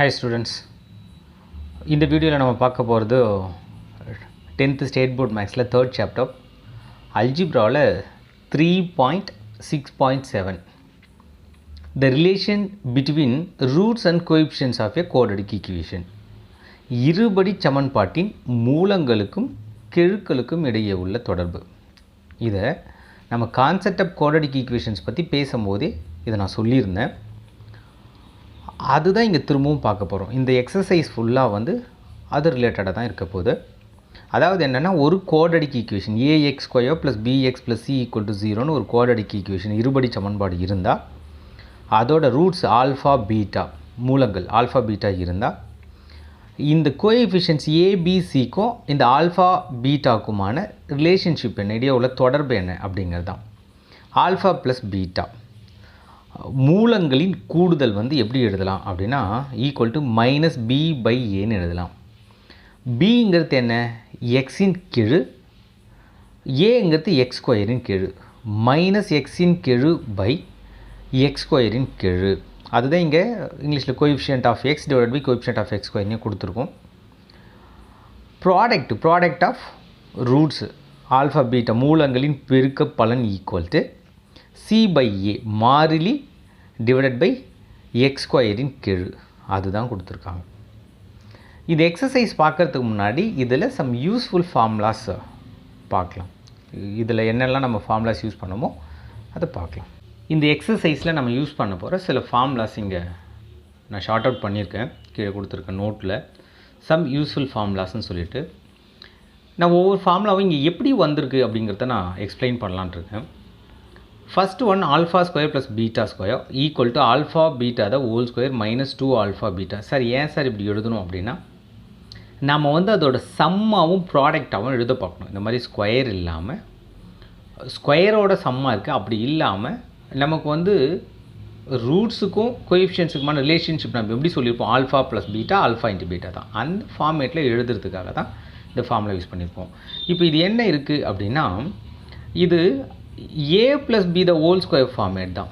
Hi students, இந்த வீடியோவில் நம்ம பார்க்க போகிறது 10th State Board Mathsல 3rd chapter Algebraவில் 3.6.7 The relation between roots and coefficients of a quadratic equation இருபடி சமன்பாட்டின் மூலங்களுக்கும் கெழுக்களுக்கும் இடையே உள்ள தொடர்பு. இதை நம்ம கான்செப்ட் ஆஃப் குவாட்ரடிக் ஈக்குவேஷன்ஸ் பற்றி பேசும்போதே இதை நான் சொல்லியிருந்தேன். அதுதான் இங்கே திரும்பவும் பார்க்க போகிறோம். இந்த எக்ஸசைஸ் ஃபுல்லாக வந்து அது ரிலேட்டடாக தான் இருக்க போகுது. அதாவது என்னென்னா, ஒரு quadratic equation ax square plus bx plus c equal to 0ன்னு ஒரு குவாட்ரடிக் ஈக்குவேஷன் இருபடி சமன்பாடு இருந்தால் அதோட ரூட்ஸ் ஆல்ஃபா பீட்டா, மூலங்கள் ஆல்ஃபா பீட்டா இருந்தால் இந்த கோஎஃபிஷியன்ட்ஸ் ஏபிசிக்கும் இந்த ஆல்ஃபா பீட்டாக்குமான ரிலேஷன்ஷிப் என்ன, இடையே உள்ள தொடர்பு என்ன அப்படிங்கிறது தான். ஆல்ஃபா ப்ளஸ் பீட்டா மூலங்களின் கூடுதல் வந்து எப்படி எழுதலாம் அப்படின்னா equal to minus B by ஏன்னு எழுதலாம். பிங்கிறது என்ன, எக்ஸின் கெழு, ஏங்கிறது எக்ஸ் ஸ்கொயரின் கெழு, மைனஸ் எக்ஸின் கெழு பை எக்ஸ் ஸ்கொயரின் கெழு. அதுதான் இங்கே இங்கிலீஷில் coefficient of x divide by coefficient of x ஸ்கொயர்னே கொடுத்துருக்கோம். Product of roots alpha beta மூலங்களின் பெருக்க பலன் equal to c by a மாறிலி டிவைடட் பை எக்ஸ் ஸ்கொயரின் கெழு, அதுதான் கொடுத்துருக்காங்க. இது எக்ஸசைஸ் பார்க்குறதுக்கு முன்னாடி இதில் சம் யூஸ்ஃபுல் ஃபார்முலாஸ் பார்க்கலாம். இதில் என்னெல்லாம் நம்ம ஃபார்முலாஸ் யூஸ் பண்ணமோ அதை பார்க்கலாம். இந்த எக்ஸசைஸில் நம்ம யூஸ் பண்ண போகிற சில ஃபார்முலாஸ் இங்கே நான் ஷார்ட் அவுட் பண்ணியிருக்கேன், கீழே கொடுத்துருக்கேன் நோட்டில். சம் யூஸ்ஃபுல் ஃபார்முலாஸ்ன்னு சொல்லிவிட்டு நான் ஒவ்வொரு ஃபார்முலாவும் இங்கே எப்படி வந்திருக்கு அப்படிங்கிறத நான் எக்ஸ்பிளைன் பண்ணலான்ட்டு இருக்கேன். First one alpha square plus beta square equal to alpha beta the whole square minus 2 alpha beta. Sir ஏன் சார் இப்படி எழுதணும் அப்படின்னா, நம்ம வந்து அதோட சம்மாவும் ப்ராடக்டாகவும் எழுத பார்க்கணும். இந்த மாதிரி ஸ்கொயர் இல்லாமல் ஸ்கொயரோட சம்மா இருக்குது, அப்படி இல்லாமல் நமக்கு வந்து ரூட்ஸுக்கும் கோஎஃபிஷியன்ஸுக்குமான ரிலேஷன்ஷிப் நம்ம எப்படி சொல்லியிருப்போம், alpha plus beta alpha into beta தான். அந்த ஃபார்மேட்டில் எழுதுறதுக்காக தான் இந்த ஃபார்முலா யூஸ் பண்ணியிருப்போம். இப்போ இது என்ன இருக்குது அப்படின்னா, இது a plus b the whole square format தான்.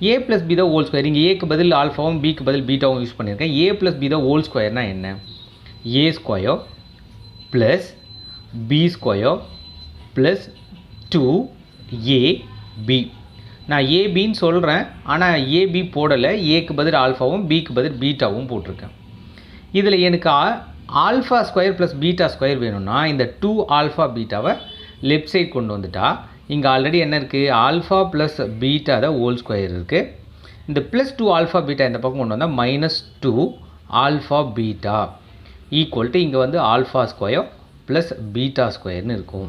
A plus b the whole square, இங்கே ஏக்கு பதில் ஆல்ஃபாவும் பிக்கு பதில் பீட்டாவும் யூஸ் பண்ணியிருக்கேன். A plus b the whole ஸ்கொயர்னால் என்ன, a square plus b square plus 2ab. நான் ஏபின்னு சொல்கிறேன், ஆனால் ஏபி போடலை, ஏக்கு பதில் ஆல்ஃபாவும் பிக்கு பதில் பீட்டாவும் போட்டிருக்கேன். இதில் எனக்கு alpha square plus beta square வேணும்னா இந்த 2 ஆல்ஃபா பீட்டாவை லெஃப்ட் சைட் கொண்டு வந்துட்டா இங்கே ஆல்ரெடி என்ன இருக்குது, ஆல்ஃபா ப்ளஸ் பீட்டா தான் ஹோல் ஸ்கொயர் இருக்குது. இந்த ப்ளஸ் 2 ஆல்ஃபா பீட்டா இந்த பக்கம் கொண்டு வந்தால் minus 2 alpha beta equal to இங்கே வந்து ஆல்ஃபா ஸ்கொயர் ப்ளஸ் பீட்டா ஸ்கொயர்னு இருக்கும்.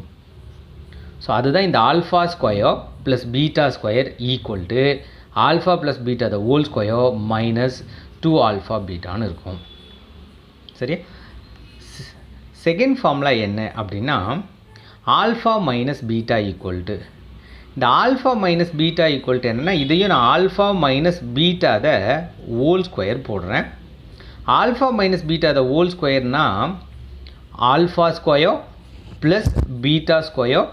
ஸோ அதுதான் இந்த alpha square plus beta square equal to alpha plus beta the whole square minus 2 alpha பீட்டான்னு இருக்கும். சரி, செகண்ட் ஃபார்முலா என்ன அப்படின்னா alpha minus beta equal to, இந்த alpha minus beta equal to என்னென்னா, இதையும் நான் alpha minus beta the whole square போடுறேன். Alpha minus beta the whole ஸ்கொயர்னால் alpha square plus beta square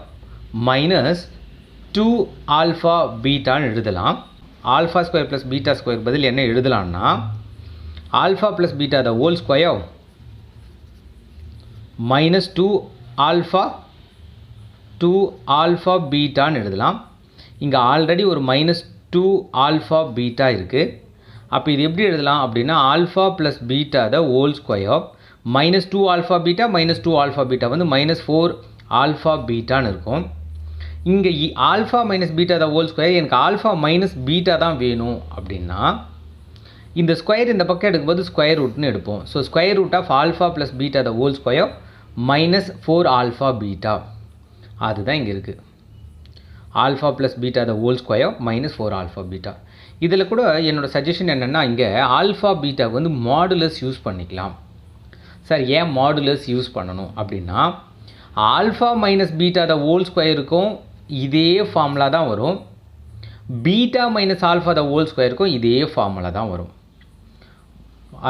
minus 2 alpha பீட்டான்னு எழுதலாம். Alpha square plus beta square பதில் என்ன எழுதலாம்னா alpha plus beta the whole square minus 2 alpha பீட்டான்னு எழுதலாம். இங்கே ஆல்ரெடி ஒரு மைனஸ் 2 ஆல்ஃபா பீட்டா இருக்குது. அப்போ இது எப்படி எழுதலாம் அப்படின்னா alpha plus beta the whole square minus 2 alpha beta minus 2 alpha beta வந்து மைனஸ் 4 ஆல்ஃபா பீட்டான்னு இருக்கும். இங்கே alpha minus beta the whole square, எனக்கு ஆல்ஃபா மைனஸ் பீட்டா தான் வேணும் அப்படின்னா இந்த ஸ்கொயர் இந்த பக்கம் எடுக்கும்போது ஸ்கொயர் ரூட்னு எடுப்போம். So square root of alpha plus beta the whole square minus 4 alpha beta, அதுதான் இங்கே இருக்குது. Alpha plus beta the whole square minus 4 alpha beta. இதில் கூட என்னோடய சஜஷன் என்னென்னா, இங்கே ஆல்ஃபா பீட்டாவுக்கு வந்து மாடுலஸ் யூஸ் பண்ணிக்கலாம். சார் ஏன் மாடுலஸ் யூஸ் பண்ணணும் அப்படின்னா, alpha minus beta the whole ஸ்கொயருக்கும் இதே ஃபார்முலா தான் வரும், beta minus alpha the whole ஸ்கொயருக்கும் இதே ஃபார்முலா தான் வரும்.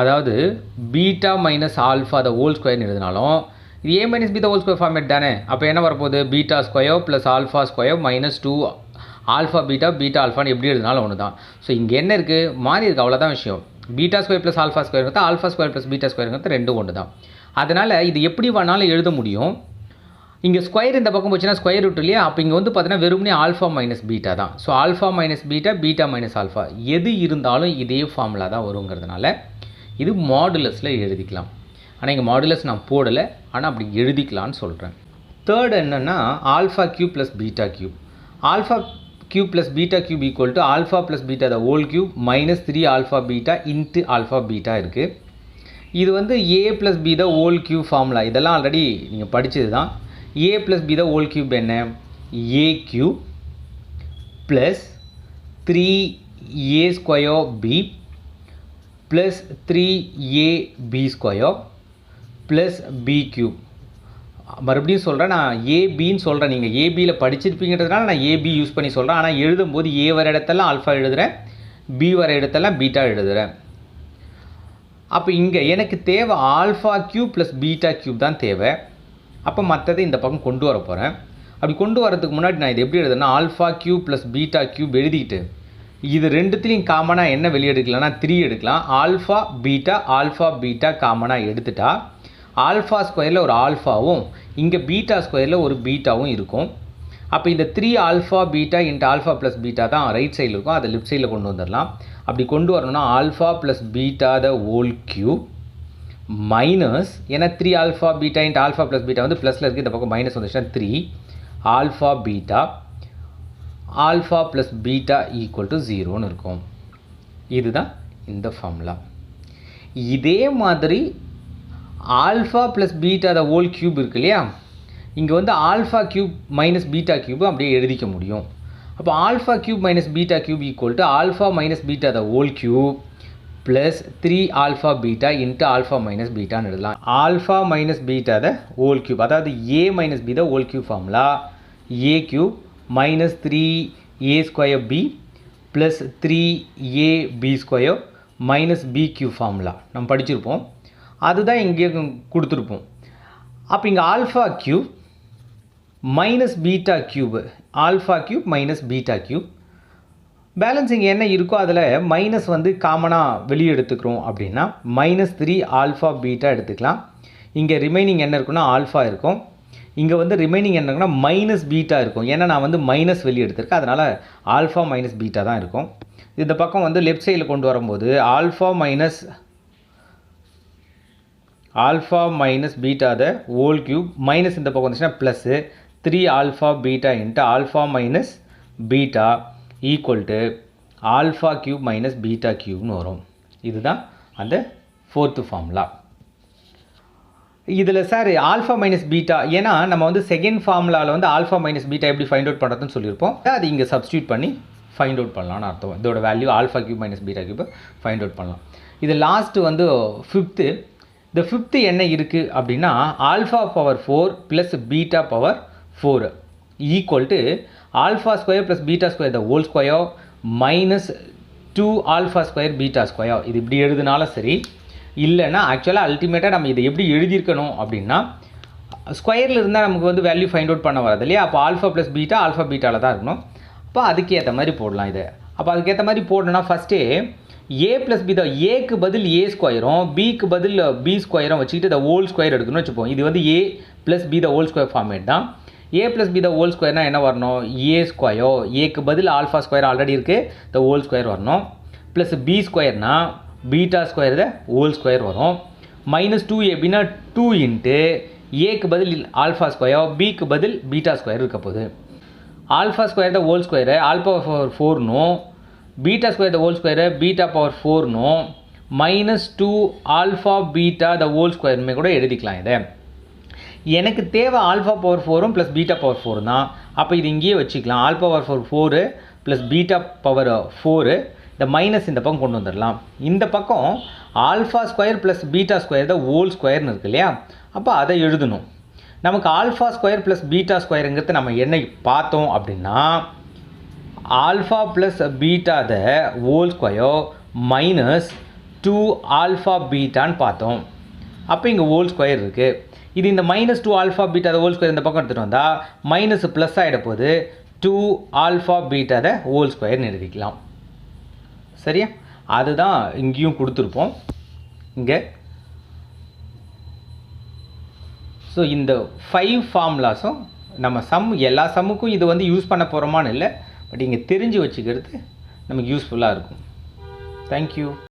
அதாவது beta minus alpha the whole ஸ்கொயர்னு எழுதினாலும் இது a minus b the whole square format தானே. அப்போ என்ன வரப்போகுது, beta square plus alpha square minus 2 alpha beta beta ஆல்ஃபான்னு எப்படி எழுதினாலும் ஒன்று தான். ஸோ இங்கே என்ன இருக்குது, மாறி இருக்குது, அவ்வளோதான் விஷயம். பீட்டா ஸ்கொயர் ப்ளஸ் ஆல்ஃபா ஸ்கொயருங்கிறது ஆல்ஃபா ஸ்கொயர் ப்ளஸ் பீட்டா ஸ்கொயருங்கிறது ரெண்டும் ஒன்று தான். அதனால் இது எப்படி வேணாலும் எழுத முடியும். இங்கே ஸ்கொயர் இந்த பக்கம் போச்சுன்னா ஸ்கொயர் ரூட் இல்லையா, அப்போ இங்கே வந்து பார்த்தீங்கன்னா வெறுமனே ஆல்ஃபா மைனஸ் பீட்டா தான். So alpha minus beta, beta minus alpha எது இருந்தாலும் இதே ஃபார்முலா தான் வருங்கிறதுனால இது மாடுலஸில் எழுதிக்கலாம். ஆனால் இங்கே மாடுலஸ் நான் போடலை, ஆனால் அப்படி எழுதிக்கலான்னு சொல்கிறேன். தேர்ட் என்னென்னா alpha cube plus beta cube. Alpha cube plus beta cube equal to alpha plus beta the whole cube minus 3 alpha beta into alpha beta இருக்குது. இது வந்து a plus b the whole cube formula. இதெல்லாம் already நீங்கள் படித்தது தான். A plus b the whole cube என்ன, a cube plus 3a square b plus 3ab square plus b cube. மறுபடியும் சொல்கிறேன், நான் ஏபின்னு சொல்கிறேன், நீங்கள் ஏபியில் படிச்சிருப்பீங்கிறதுனால நான் ஏபி யூஸ் பண்ணி சொல்கிறேன். ஆனால் எழுதும்போது ஏ வர இடத்தெல்லாம் ஆல்ஃபா எழுதுகிறேன், பி வர இடத்தெல்லாம் பீட்டா எழுதுகிறேன். அப்போ இங்கே எனக்கு தேவை alpha cube plus beta cube தான் தேவை. அப்போ மற்றதை இந்த பக்கம் கொண்டு வர போகிறேன். அப்படி கொண்டு வரதுக்கு முன்னாடி நான் இது எப்படி எழுதுனா alpha cube plus beta cube எழுதிக்கிட்டு இது ரெண்டுத்துலேயும் காமனாக என்ன வெளியே எடுக்கலாம்னா 3 எடுக்கலாம். ஆல்ஃபா பீட்டா காமனாக எடுத்துட்டா ஆல்ஃபா ஸ்கொயரில் ஒரு ஆல்ஃபாவும் இங்கே பீட்டா ஸ்கொயரில் ஒரு பீட்டாவும் இருக்கும். அப்போ இந்த 3 alpha beta into alpha plus beta தான் ரைட் சைடில் இருக்கும், அதை லெஃப்ட் சைடில் கொண்டு வந்துடலாம். அப்படி கொண்டு வரணும்னா alpha plus beta the whole cube minus, ஏன்னா 3 alpha beta into alpha plus beta வந்து ப்ளஸில் இருக்குது, இந்த பக்கம் மைனஸ் வந்துச்சுன்னா 3 alpha beta alpha plus beta equal to 0ன்னு இருக்கும். இதுதான் இந்த ஃபார்முலா. இதே மாதிரி alpha plus beta the whole cube இருக்கு இல்லையா, இங்கே வந்து alpha cube minus beta cube அப்படியே எழுதிக்க முடியும். அப்போ alpha cube minus beta cube equal to alpha minus beta the whole cube plus 3 alpha beta into alpha minus பீட்டான்னு எழுதலாம். Alpha minus beta the whole cube, அதாவது a minus b the whole cube formula a cube minus 3a square b plus 3ab square minus b cube formula நம்ம படிச்சிருப்போம், அதுதான் இங்கே கொடுத்துருப்போம். அப்போ இங்கே alpha cube minus beta cube, alpha cube minus beta cube, balance இங்கே என்ன இருக்கோ அதில் மைனஸ் வந்து காமனாக வெளியே எடுத்துக்கிறோம் அப்படின்னா மைனஸ் 3 ஆல்ஃபா பீட்டா எடுத்துக்கலாம். இங்கே ரிமைனிங் என்ன இருக்குன்னா ஆல்ஃபா இருக்கும், இங்கே வந்து ரிமைனிங் என்ன இருக்குன்னா மைனஸ் பீட்டா இருக்கும். ஏன்னா நான் வந்து மைனஸ் வெளியே எடுத்திருக்கேன், அதனால் ஆல்ஃபா மைனஸ் பீட்டா தான் இருக்கும். இந்த பக்கம் வந்து லெஃப்ட் சைடில் கொண்டு வரும்போது alpha minus beta the whole cube minus இந்த பக்கம் வந்துச்சுன்னா plus 3 alpha beta into alpha minus beta equal to alpha cube minus beta கியூப்னு வரும். இதுதான் அந்த 4th ஃபார்முலா. இதில் சார் ஆல்ஃபா மைனஸ் பீட்டா, ஏன்னா நம்ம வந்து செகண்ட் ஃபார்முலாவில் வந்து ஆல்ஃபா மைனஸ் பீட்டா எப்படி ஃபைண்ட் அவுட் பண்ணுறதுன்னு சொல்லியிருப்போம், அது இங்கே சப்ஸ்டியூட் பண்ணி ஃபைண்ட் அவுட் பண்ணலான்னு அர்த்தம். இதோட value alpha cube minus beta cube find out பண்ணலாம். இது லாஸ்ட்டு வந்து 5th. இந்த 5th என்ன இருக்குது அப்படின்னா alpha power 4 plus beta power 4 equal to alpha square plus beta square the whole square minus 2 alpha square beta square. இது இப்படி எழுதினாலும் சரி, இல்லைன்னா ஆக்சுவலாக அல்டிமேட்டாக நம்ம இதை எப்படி எழுதியிருக்கணும் அப்படின்னா ஸ்கொயரில் இருந்தால் நமக்கு வந்து வேல்யூ ஃபைண்ட் அவுட் பண்ண வராது இல்லையா, அப்போ ஆல்ஃபா ப்ளஸ் பீட்டா ஆல்ஃபா பீட்டாவில் தான் இருக்கணும். அப்போ அதுக்கு ஏற்ற மாதிரி போடலாம் இதை. அப்போ அதுக்கேற்ற மாதிரி போடணும்னா ஃபஸ்ட்டே ஏ ப்ளஸ் பி தான், ஏக்கு பதில் ஏ ஸ்கொயரும் பிக்கு பதில் பி ஸ்கொயரும் வச்சுக்கிட்டு இந்த ஹோல் ஸ்கொயர் எடுக்கணும்னு வச்சுப்போம். இது வந்து a plus b the whole square format தான். A plus b the whole ஸ்கொயர்னால் என்ன வரணும், ஏ ஸ்கொயர், ஏக்கு பதில் ஆல்ஃபா ஸ்கொயர் ஆல்ரெடி இருக்குது, த ஹோல் ஸ்கொயர் வரணும், ப்ளஸ் பி ஸ்கொயர்னால் beta square the whole square வரும், மைனஸ் 2ab 2 இன்ட்டு ஏக்கு பதில் ஆல்ஃபா ஸ்கொயர், பிக்கு பதில் பீட்டா ஸ்கொயர் இருக்க போகுது. Alpha square the whole square alpha power 4னும் beta square the whole square beta power 4னும் minus 2 alpha beta the whole ஸ்கொயருமே கூட எழுதிக்கலாம். இதை எனக்கு தேவை ஆல்ஃபா பவர் 4ம் ப்ளஸ் பீட்டா பவர் 4 தான். அப்போ இது இங்கேயே வச்சுக்கலாம். Alpha power 4 plus beta power 4, இந்த மைனஸ் இந்த பக்கம் கொண்டு வந்துடலாம். இந்த பக்கம் alpha square plus beta square the whole ஸ்கொயர்னு இருக்கு இல்லையா, அப்போ அதை எழுதணும். நமக்கு ஆல்ஃபா ஸ்கொயர் ப்ளஸ் பீட்டா ஸ்கொயருங்கிறது நம்ம என்ன பார்த்தோம் அப்படின்னா alpha plus beta the whole square minus 2 alpha பீட்டான்னு பார்த்தோம். அப்போ இங்கே ஹோல் ஸ்கொயர் இருக்குது. இது இந்த minus 2 alpha beta the whole square இந்த பக்கம் எடுத்துகிட்டு வந்தால் மைனஸ் ப்ளஸ் ஆகிட போது 2 ஆல்ஃபா பீட்டா த ஹோல் ஸ்கொயர்னு எழுதிக்கலாம். சரியா? அதுதான் இங்கேயும் கொடுத்துருப்போம் இங்கே. ஸோ இந்த 5 ஃபார்முலாஸும் நம்ம எல்லா சம்முக்கும் இது வந்து யூஸ் பண்ண போகிறோமான்னு இல்லை, பட் இங்கே தெரிஞ்சு வச்சுக்கிறது நமக்கு யூஸ்ஃபுல்லாக இருக்கும். தேங்க்யூ.